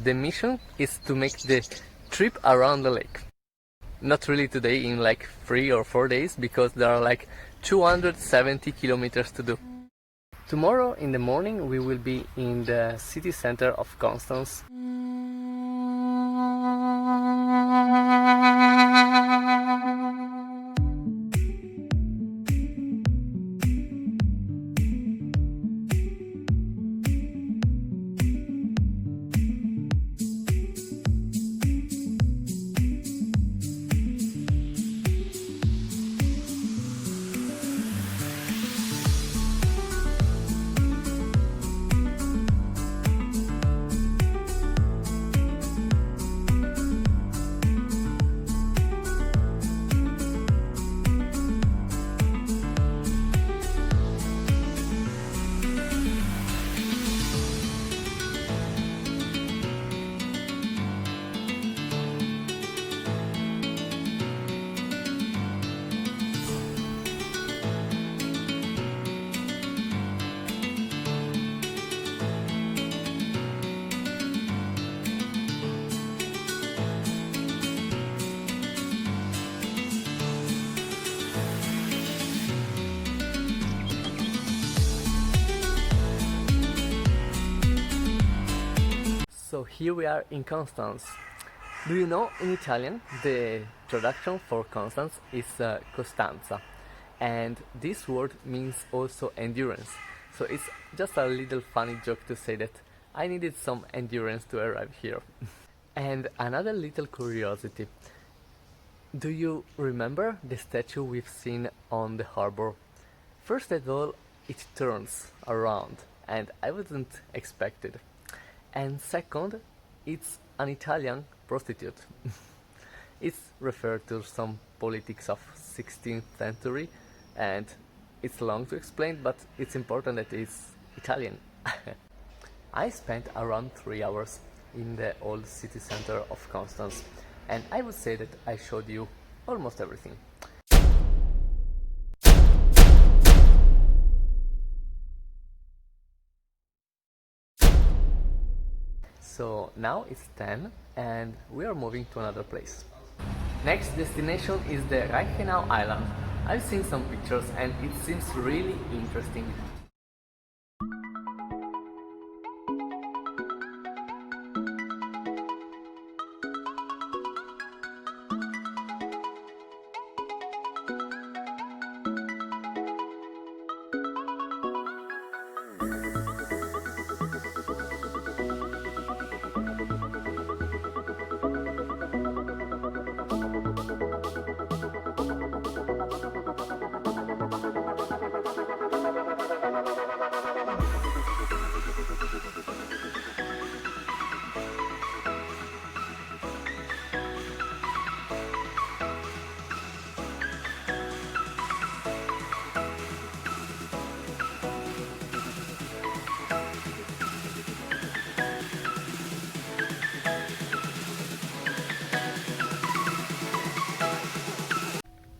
the mission is to make the trip around the lake. Not really today, in like 3 or 4 days, because there are like 270 kilometers to do. Tomorrow in the morning we will be in the city center of Constance. So here we are in Constance. Do you know, in Italian the traduction for Constance is Costanza, and this word means also endurance. So it's just a little funny joke to say that I needed some endurance to arrive here. And another little curiosity. Do you remember the statue we've seen on the harbor? First of all, it turns around, and I wasn't expected. And second, it's an Italian prostitute. It's referred to some politics of 16th century, and it's long to explain, but it's important that it's Italian. I spent around 3 hours in the old city center of Constance, and I would say that I showed you almost everything. So now it's 10 and we are moving to another place. Next destination is the Reichenau Island. I've seen some pictures and it seems really interesting.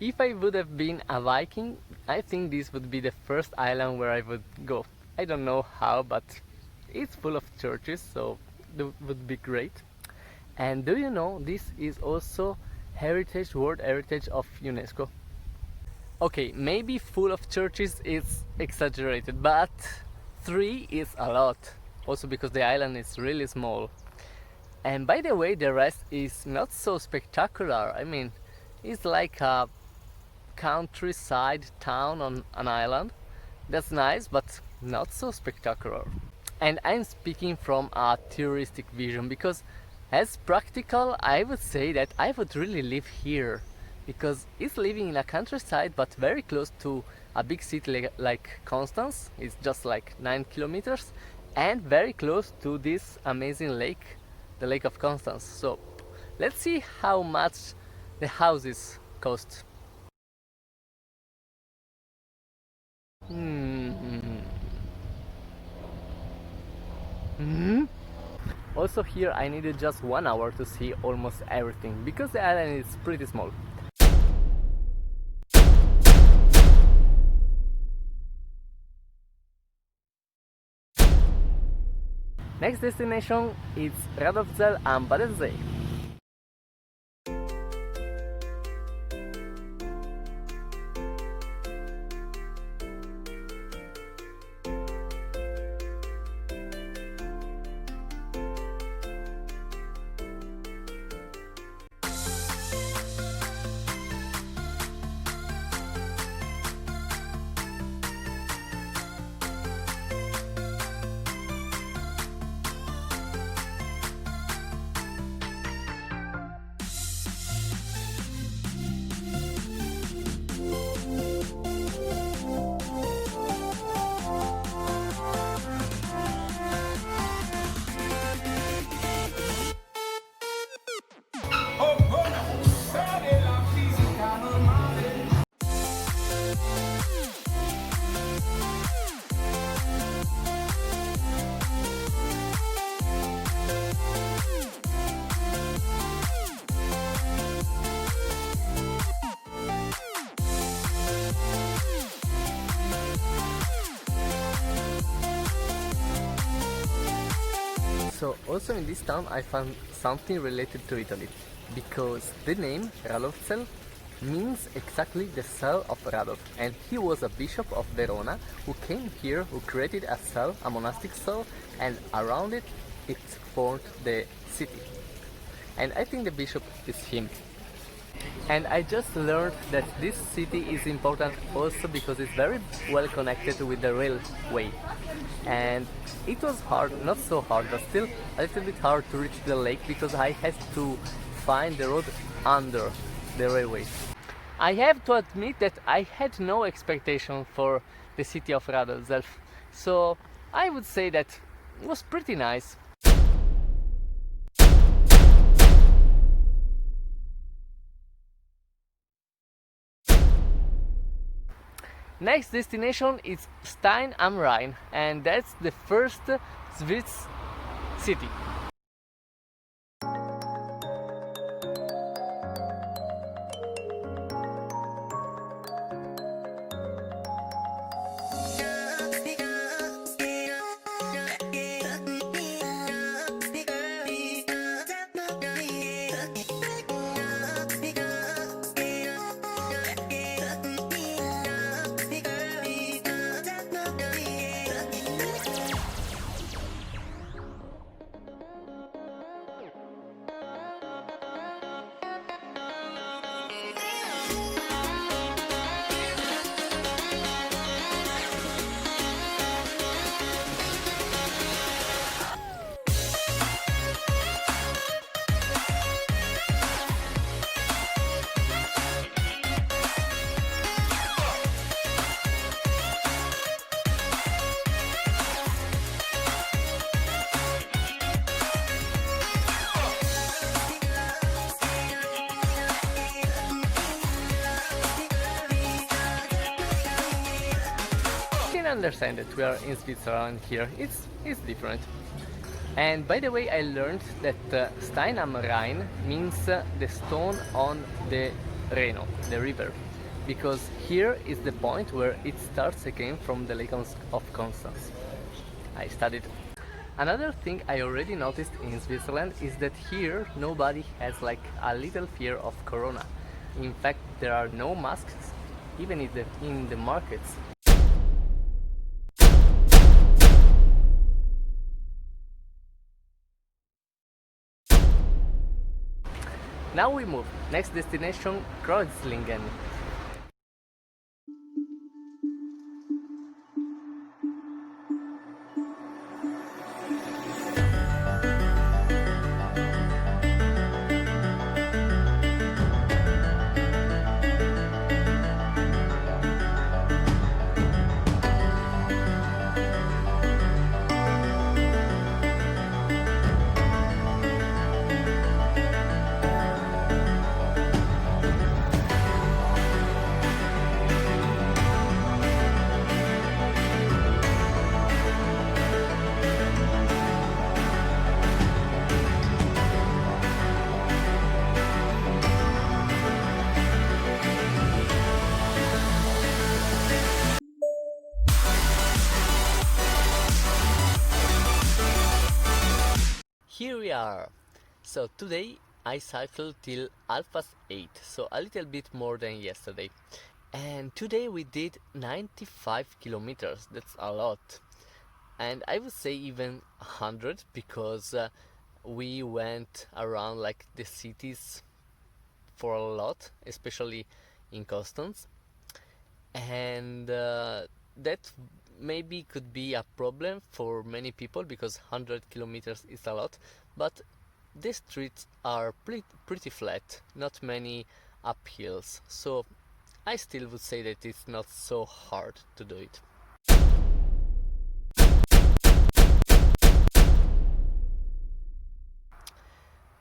If I would have been a Viking, I think this would be the first island where I would go. I don't know how, but it's full of churches, so it would be great. And do you know, this is also World Heritage of UNESCO. Okay, maybe full of churches is exaggerated, but 3 is a lot. Also because the island is really small. And by the way, the rest is not so spectacular. I mean, it's like a countryside town on an island. That's nice, but not so spectacular. And I'm speaking from a touristic vision, because as practical, I would say that I would really live here, because it's living in a countryside but very close to a big city like Constance. It's just like 9 kilometers, and very close to this amazing lake, the Lake of Constance. So let's see how much the houses cost. Also here I needed just 1 hour to see almost everything, because the island is pretty small. Next destination is Radovzel and Badezei. So also in this town I found something related to Italy, because the name Radovzel means exactly the cell of Radov, and he was a bishop of Verona who came here, who created a cell, a monastic cell, and around it formed the city. And I think the bishop is him. And I just learned that this city is important also because it's very well connected with the railway. And it was hard, not so hard, but still a little bit hard to reach the lake because I had to find the road under the railway. I have to admit that I had no expectation for the city of Radovzel, so I would say that it was pretty nice. Next destination is Stein am Rhein, and that's the first Swiss city. Understand that we are in Switzerland here, it's different. And by the way, I learned that Stein am Rhein means the stone on the Reno, the river, because here is the point where it starts again from the lake of Constance. I studied. Another thing I already noticed in Switzerland is that here nobody has like a little fear of corona. In fact, there are no masks even in the markets. Now we move. Next destination, Kreuzlingen. we are. So today I cycled till 8:30, so a little bit more than yesterday. And today we did 95 kilometers. That's a lot. And I would say even 100 because we went around like the cities for a lot, especially in Constance. And that maybe could be a problem for many people because 100 kilometers is a lot, but the streets are pretty flat, not many uphills, so I still would say that it's not so hard to do it.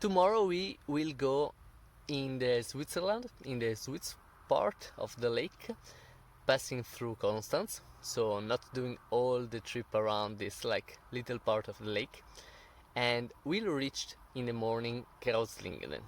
Tomorrow we will go in the Switzerland, in the Swiss part of the lake, passing through Constance, so not doing all the trip around this like little part of the lake, and we'll reach in the morning Krauslingen.